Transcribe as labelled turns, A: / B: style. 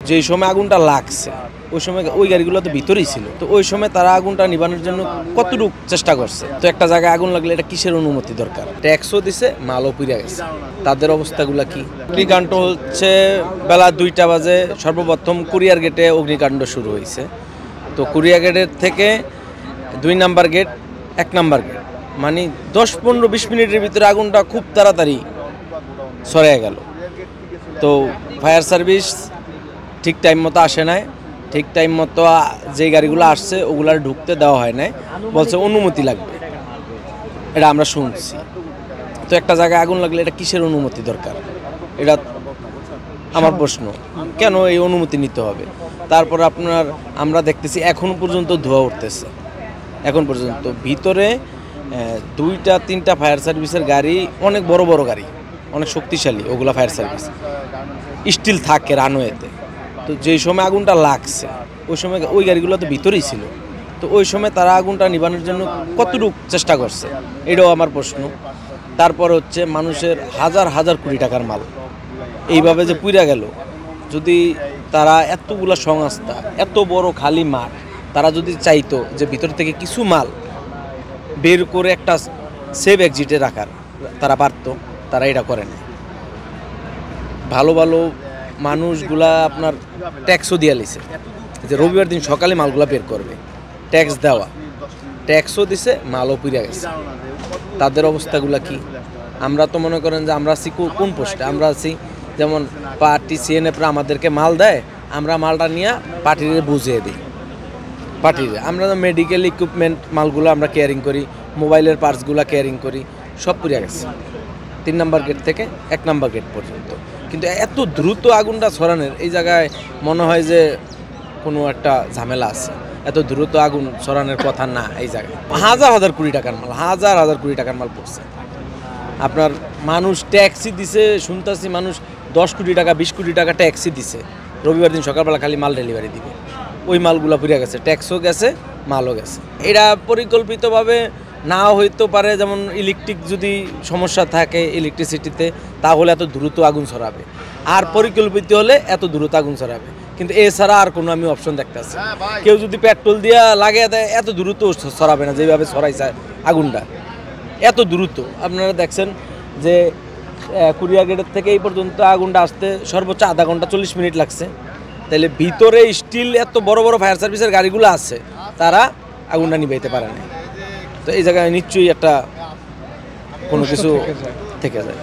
A: যেই সময় আগুনটা লাগছে ওই সময় ওই গাড়িগুলো তো ভিতরেই ছিল, তো ওই সময় তারা আগুনটা নিবানোর জন্য কতটুকু চেষ্টা করছে। তো একটা জায়গায় আগুন লাগলে এটা কিসের অনুমতি দরকার? ট্যাক্সও দিছে, মালও পুড়ে গেছে, তাদের অবস্থাগুলো কি? অগ্নিকাণ্ড হচ্ছে বেলা 2টা বাজে সর্বপ্রথম কুরিয়ার গেটে অগ্নিকাণ্ড শুরু হয়েছে। তো কুরিয়ার গেটের থেকে 2 নাম্বার গেট 1 নাম্বার গেট, মানে 10-15-20 মিনিটের ভিতরে আগুনটা খুব তাড়াতাড়ি ছড়িয়ে গেল। তো ফায়ার সার্ভিস ঠিক টাইম মতো আসে নাই, ঠিক টাইম মতো যে গাড়িগুলো আসছে ওগুলার ঢুকতে দেওয়া হয় নাই, বলছে অনুমতি লাগবে, এটা আমরা শুনছি। তো একটা জায়গায় আগুন লাগলে এটা কিসের অনুমতি দরকার? এটা আমার প্রশ্ন, কেন এই অনুমতি নিতে হবে? তারপর আমরা দেখতেছি এখনো পর্যন্ত ধোঁয়া উঠতেছে, এখন পর্যন্ত ভিতরে 2-3টা ফায়ার সার্ভিসের গাড়ি, অনেক বড় বড় গাড়ি, অনেক শক্তিশালী ওগুলা ফায়ার সার্ভিস, স্টিল থাকে রানওয়েতে। তো যেই সময় আগুনটা লাগছে ওই সময় ওই গাড়িগুলো তো ভিতরেই ছিল, তো ওই সময় তারা আগুনটা নিবানোর জন্য কতটুকু চেষ্টা করছে, এটাও আমার প্রশ্ন। তারপর হচ্ছে মানুষের হাজার হাজার কোটি টাকার মাল এইভাবে যে পুড়ে গেল। যদি তারা এতগুলা সংস্থা, এত বড় খালি মাঠ, তারা যদি চাইতো যে ভিতর থেকে কিছু মাল বের করে একটা সেফ এক্সিটে রাখার, তারা পারতো, তারা এটা করে না। ভালো ভালো মানুষগুলা আপনার ট্যাক্সও দিয়ে লিছে যে রবিবার দিন সকালে মালগুলা বের করবে, ট্যাক্স দেওয়া, ট্যাক্সও দিছে, মালও পুড়ে গেছে, তাদের অবস্থাগুলা কি? আমরা তো মনে করেন যে আমরা আছি কোন পোস্টে? আমরা আছি যেমন পার্টি সিএনএফরা আমাদেরকে মাল দেয়, আমরা মালটা নিয়ে পার্টিরে বুঝিয়ে দিই। পার্টিরে আমরা মেডিকেল ইকুইপমেন্ট মালগুলো আমরা কেয়ারিং করি, মোবাইলের পার্টসগুলো কেয়ারিং করি, সব পুড়ে গেছে 3 নাম্বার গেট থেকে 1 নাম্বার গেট পর্যন্ত। কিন্তু এত দ্রুত আগুনটা ছড়ানোর এই জায়গায় মনে হয় যে কোনো একটা ঝামেলা আছে। এত দ্রুত আগুন ছড়ানোর কথা না। এই জায়গায় হাজার হাজার কোটি টাকার মাল, হাজার হাজার কোটি টাকার মাল পড়ছে। আপনার মানুষ ট্যাক্সি দিছে, শুনতেছি মানুষ 10 কোটি টাকা 20 কোটি টাকা ট্যাক্সি দিছে, রবিবার দিন সকালবেলা খালি মাল ডেলিভারি দিবে, ওই মালগুলো পুড়ে গেছে, ট্যাক্সও গেছে, মালও গেছে। এটা পরিকল্পিতভাবে নাও হইতে পারে, যেমন ইলেকট্রিক যদি সমস্যা থাকে ইলেকট্রিসিটিতে, তাহলে এত দ্রুত আগুন ছড়াবে, আর পরিকল্পিত হলে এত দ্রুত আগুন ছড়াবে। কিন্তু এছাড়া আর কোনো আমি অপশন দেখতেছি, কেউ যদি পেট্রোল দিয়ে লাগিয়ে দেয় এত দ্রুত ছড়াবে না যেভাবে ছড়াইছে আগুনটা, এত দ্রুত। আপনারা দেখছেন যে কুরিয়ার গেটের থেকে এই পর্যন্ত আগুনটা আসতে সর্বোচ্চ আধা ঘন্টা 40 মিনিট লাগছে। তাহলে ভিতরে স্টিল এত বড় বড় ফায়ার সার্ভিসের গাড়িগুলো আছে, তারা আগুনটা নিভাইতে পারে না। তো এই জায়গায় নিশ্চয়ই একটা কোনো কিছু থেকে যায়।